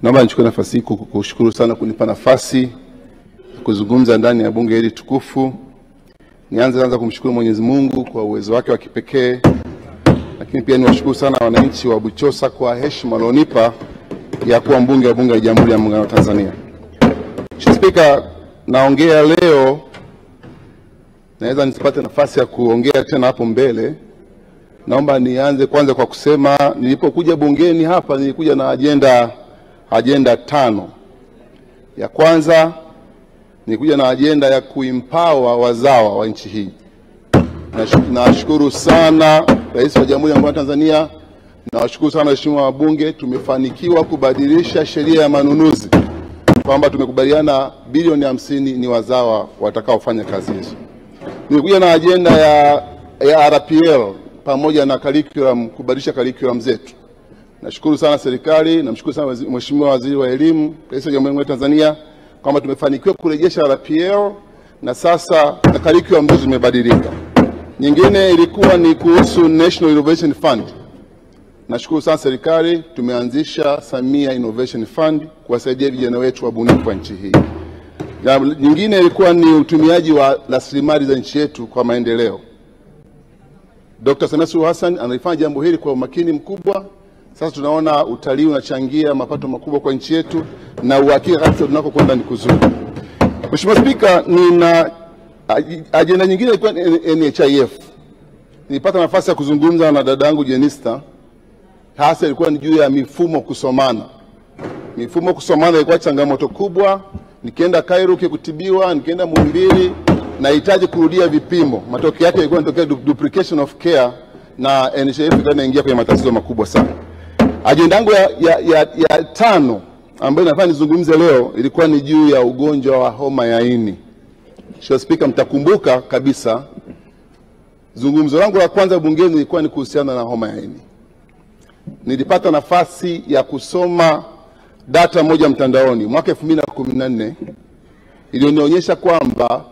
Naomba nichukue nafasi hii kushukuru sana kunipa nafasi kuzungumza ndani ya bunge hili tukufu. Nianze kwanza kumshukuru Mwenyezi Mungu kwa uwezo wake wa kipekee, lakini pia niwashukuru sana wananchi wa Buchosa kwa heshima walionipa ya kuwa mbunge wa bunge la Jamhuri ya Muungano wa Tanzania. Mheshimiwa Spika, naongea leo, naweza nisipate nafasi ya kuongea tena hapo mbele. Naomba nianze kwanza kwa kusema nilipokuja bungeni hapa nilikuja na agenda 5. Ya kwanza nilikuja na agenda ya kuempower wazawa wa nchi hii. Nashukuru sana Rais wa Jamhuri ya Muungano wa Tanzania, nawashukuru sana waheshimiwa wabunge, tumefanikiwa kubadilisha sheria ya manunuzi kwamba tumekubaliana bilioni 50 ni wazawa watakaofanya kazi hizo. Nilikuja na agenda ya RPL pamoja na curriculum, kubadilisha curriculum zetu. Nashukuru sana serikali, namshukuru sana Mheshimiwa Waziri wa Elimu, Rais wa Jamhuri ya Tanzania kwamba tumefanikiwa kurejesha RPL na sasa na curriculum zetu zimebadilika. Nyingine ilikuwa ni kuhusu National Innovation Fund. Nashukuru sana serikali, tumeanzisha Samia Innovation Fund kuwasaidia vijana wetu wabunifu wa nchi hii. Nyingine ilikuwa ni utumiaji wa rasilimali za nchi yetu kwa maendeleo. Dr. Samia Suluhu Hassan analifanya jambo hili kwa umakini mkubwa. Sasa tunaona utalii unachangia mapato makubwa kwa nchi yetu na uhakika kabisa tunakokwenda ni kuzuri. Mheshimiwa Spika, nina agenda nyingine ilikuwa NHIF. Nilipata nafasi ya kuzungumza na dadangu Jenista, hasa ilikuwa ni juu ya mifumo kusomana. Mifumo kusomana ilikuwa changamoto kubwa. Nikienda Cairo kutibiwa, nikienda Muhimbili, nahitaji kurudia vipimo. Matokeo yake ilikuwa inatokea duplication of care na NHIF inaingia kwenye matatizo makubwa sana. Agenda yangu ya 5 ambayo nafanya nizungumze leo ilikuwa ni juu ya ugonjwa wa homa ya ini. Mheshimiwa Spika, mtakumbuka kabisa zungumzo langu la kwanza bungeni lilikuwa ni kuhusiana na homa ya ini. Nilipata nafasi ya kusoma data moja mtandaoni mwaka 2014 ilionionyesha kwamba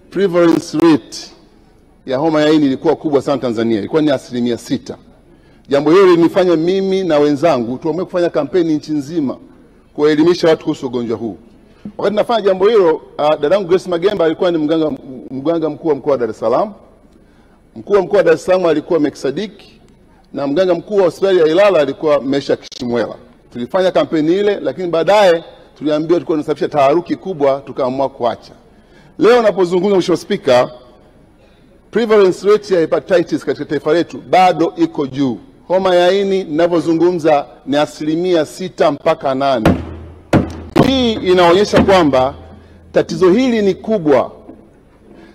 prevalence rate ya homa ya ini ilikuwa kubwa sana Tanzania, ilikuwa ni 6%. Jambo hilo lilinifanya mimi na wenzangu tuamue kufanya kampeni nchi nzima kuelimisha watu kuhusu ugonjwa huu. Wakati nafanya jambo hilo, dadangu Grace Magemba alikuwa ni mganga mkuu wa mkoa wa Dar es Salaam. Mkuu wa mkoa wa Dar es Salaam alikuwa Meksadiki na mganga mkuu wa hospitali ya Ilala alikuwa Mesha Kishimwela. Tulifanya kampeni ile, lakini baadaye tuliambiwa tulikuwa tunasababisha taharuki kubwa, tukaamua kuacha. Leo napozungumza, Mheshimiwa Spika, prevalence rate ya hepatitis katika taifa letu bado iko juu. Homa ya ini ninavyozungumza ni 6 mpaka 8. Hii inaonyesha kwamba tatizo hili ni kubwa,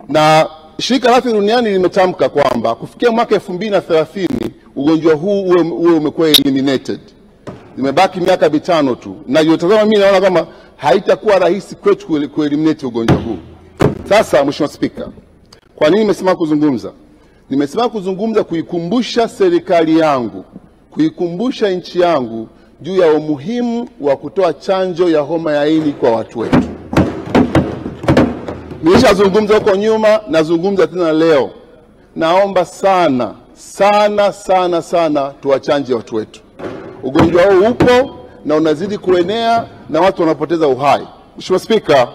na Shirika la Afya Duniani limetamka kwamba kufikia mwaka 2030 ugonjwa huu uwe umekuwa eliminated. Imebaki miaka 5 tu, na yotazama mimi naona kama haitakuwa rahisi kwetu kueliminate ugonjwa huu. Sasa Mheshimiwa Spika, kwa nini nimesema kuzungumza? Nimesema kuzungumza kuikumbusha serikali yangu, kuikumbusha nchi yangu juu ya umuhimu wa kutoa chanjo ya homa ya ini kwa watu wetu. Nilishazungumza huko nyuma, nazungumza tena leo. Naomba sana tuwachanje watu wetu. Ugonjwa huu upo na unazidi kuenea na watu wanapoteza uhai. Mheshimiwa Spika,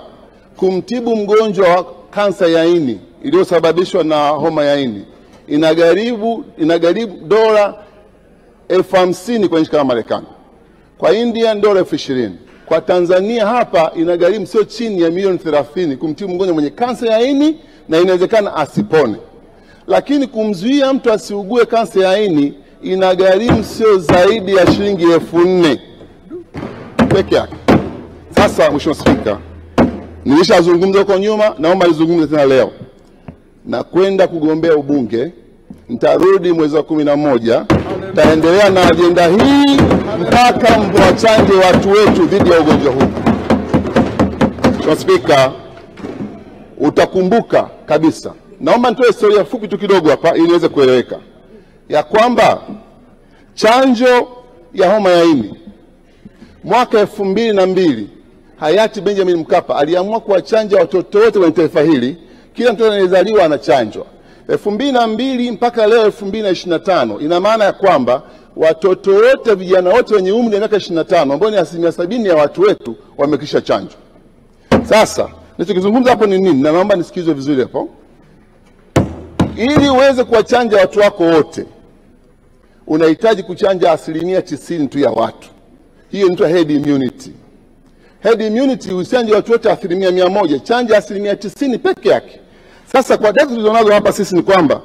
kumtibu mgonjwa wa kansa ya ini iliyosababishwa na homa ya ini inagharimu dola 50,000 kwa nchi kama Marekani. Kwa India dola 20,000. Kwa Tanzania hapa inagharimu sio chini ya milioni 30 kumtibu mgonjwa mwenye kansa ya ini, na inawezekana asipone. Lakini kumzuia mtu asiugue kansa ya ini inagharimu sio zaidi ya shilingi 4,000 peke yake. Sasa Mheshimiwa Spika, nilishazungumza huko nyuma, naomba nizungumze tena leo. Na kwenda kugombea ubunge, nitarudi mwezi wa 11, taendelea na agenda hii mpaka mwachanje watu wetu dhidi ya ugonjwa huu. Mheshimiwa Spika, utakumbuka kabisa, naomba nitoe historia fupi tu kidogo hapa ili niweze kueleweka, ya kwamba chanjo ya homa ya ini mwaka 2002 hayati Benjamin Mkapa aliamua kuwachanja watoto wote wa taifa hili. Kila mtoto anayezaliwa anachanjwa. 2002 mpaka leo 2025, ina maana ya kwamba watoto wote, vijana wote wenye umri wa miaka 25 ambao ni 70% ya watu wetu wamekisha chanjo. Sasa ninachokizungumza hapo ni nini? Na naomba nisikizwe vizuri hapo. Ili uweze kuwachanja watu wako wote, unahitaji kuchanja 90% tu ya watu. Hiyo inaitwa herd immunity. Herd immunity usanje watu wote 100%, chanja 90% peke yake. Sasa kwa data tulizonazo hapa sisi ni kwamba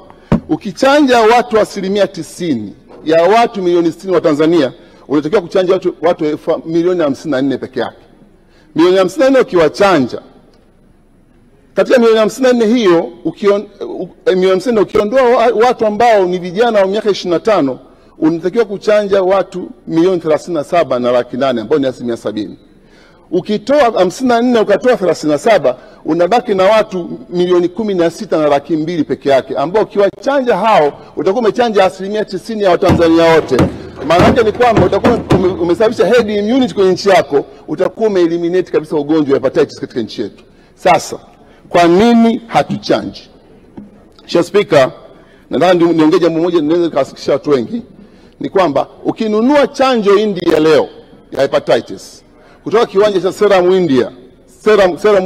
ukichanja watu 90% ya watu milioni 60 wa Tanzania, unatakiwa kuchanja watu milioni 54 peke yake. Milioni 54 ukiwachanja, katika milioni 54 hiyo milioni 54 ukiondoa watu ambao ni vijana wa miaka 25, unatakiwa kuchanja watu milioni 37.8 ambao ni 70%. Ukitoa 54 ukatoa 37, unabaki na watu milioni 16.2 peke yake, ambao ukiwachanja hao utakuwa umechanja 90% ya Watanzania wote. Maana yake ni kwamba utakuwa umesababisha herd immunity kwenye nchi yako, utakuwa umeeliminate kabisa ugonjwa wa hepatitis katika nchi yetu. Sasa kwa nini hatuchanji? Mheshimiwa Spika, nataka niongee jambo moja ninaweza kuwasikisha watu wengi, ni kwamba ukinunua chanjo India leo ya hepatitis kutoka kiwanja cha Serum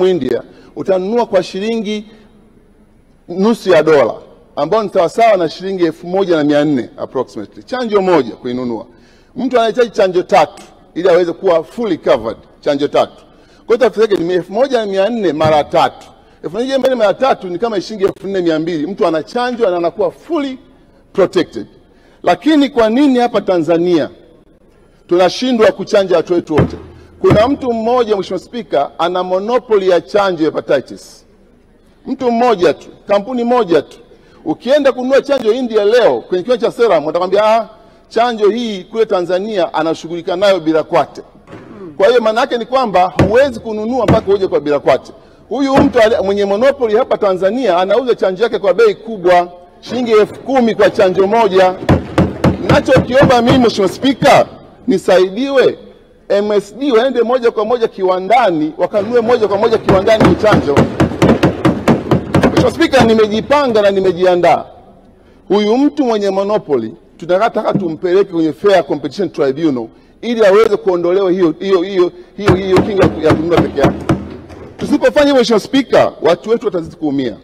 India, utanunua kwa shilingi $0.50, ambao ni sawasawa na shilingi 1,400 approximately. Chanjo moja kuinunua. Mtu anahitaji chanjo 3 ili aweze kuwa fully covered, chanjo 3. Kwa hiyo tafsiri yake ni 1,400 mara 3. 1,400 mara 3 ni kama shilingi 4,200. Mtu anachanjwa na anakuwa fully protected. Lakini kwa nini hapa Tanzania tunashindwa kuchanja watu wetu wote? Kuna mtu mmoja, Mheshimiwa Spika, ana monopoly ya chanjo ya hepatitis. Mtu mmoja tu, kampuni moja tu. Ukienda kununua chanjo India leo kwenye kiwanja cha Serum, watakwambia chanjo hii kule Tanzania anashughulika nayo bila kwate. Kwa hiyo maana yake ni kwamba huwezi kununua mpaka uje kwa bila kwate. Huyu mtu mwenye monopoly hapa Tanzania anauza chanjo yake kwa bei kubwa, shilingi 10,000 kwa chanjo moja. Ninachokiomba mimi, Mheshimiwa Spika, nisaidiwe MSD waende moja kwa moja kiwandani, wakanunue moja kwa moja kiwandani chanjo. Mheshimiwa Spika, nimejipanga na nimejiandaa. Huyu mtu mwenye monopoly tunataka tumpeleke kwenye Fair Competition Tribunal ili aweze kuondolewa hiyo kinga ya kununua peke yake. Tusipofanya hivyo, Mheshimiwa Spika, watu wetu watazidi kuumia.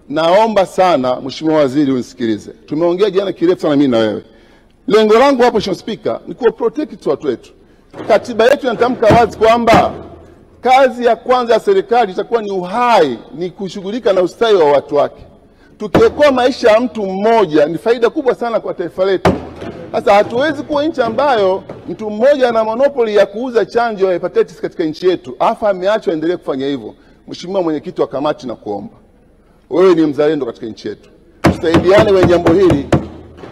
Naomba sana Mheshimiwa Waziri unisikilize. Tumeongea jana kirefu sana mimi na wewe. Lengo langu hapo, Mheshimiwa Spika, ni kuprotect watu wetu. Katiba yetu inatamka wazi kwamba kazi ya kwanza ya serikali itakuwa ni uhai, ni kushughulika na ustawi wa watu wake. Tukiokoa maisha ya mtu mmoja ni faida kubwa sana kwa taifa letu. Sasa hatuwezi kuwa nchi ambayo mtu mmoja ana monopoly ya kuuza chanjo ya hepatitis katika nchi yetu, afa ameachwa endelee kufanya hivyo. Mheshimiwa mwenyekiti wa kamati, na kuomba wewe ni mzalendo katika nchi yetu, tusaidiane kwenye jambo hili.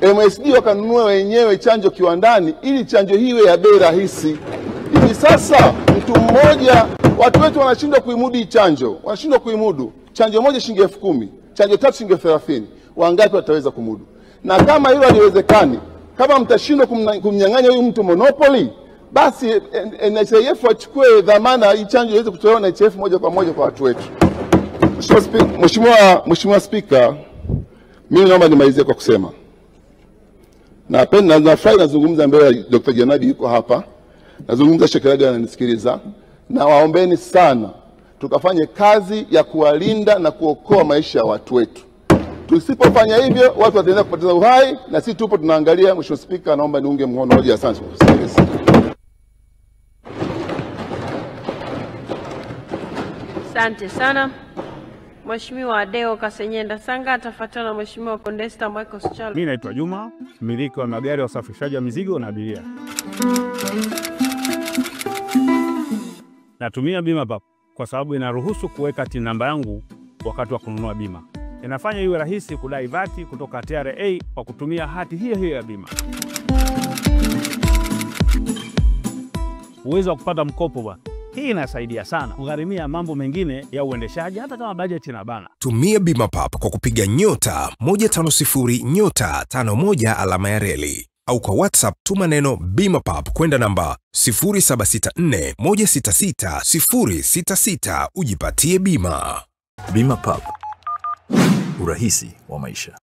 MSD wakanunua wenyewe chanjo kiwandani ili chanjo hii iwe ya bei rahisi. Hivi sasa mtu mmoja, watu wetu wanashindwa kuimudu chanjo, wanashindwa kuimudu. Chanjo moja shilingi 10,000, chanjo 3 shilingi 30. Wangapi wataweza kumudu? Na kama hilo haliwezekani, kama mtashindwa kumnyang'anya huyu mtu monopoly, basi NHIF wachukue dhamana hii chanjo iweze kutolewa na NHIF moja kwa moja kwa watu wetu. Mheshimiwa Spika, mimi naomba nimalizie kwa kusema nafurahi nazungumza mbele ya Dr. Janabi yuko hapa, nazungumza Shekaraga ananisikiliza, na waombeni sana tukafanye kazi ya kuwalinda na kuokoa maisha ya watu wetu. Tusipofanya hivyo, watu wataendelea kupoteza uhai, na sisi tupo tunaangalia. Mheshimiwa Spika, naomba niunge mkono hoja. Asante. Asante sana. Mheshimiwa Deo Kasenyenda Sanga atafuatana na Mheshimiwa Condesta Michael Schall. Mimi naitwa Juma, mmiliki wa magari ya usafirishaji wa mizigo na abiria. Natumia bima PAP kwa sababu inaruhusu kuweka TIN namba yangu wakati wa kununua bima. Inafanya iwe rahisi kudai vati kutoka TRA kwa kutumia hati hiyo hiyo ya bima. Uwezo wa kupata mkopo bwana. Hii inasaidia sana kugharimia mambo mengine ya uendeshaji hata kama bajeti inabana. Tumia bima PAP kwa kupiga *150*51 alama ya reli, au kwa WhatsApp tuma neno bima PAP kwenda namba 0764166066 ujipatie bima. Bima PAP, urahisi wa maisha.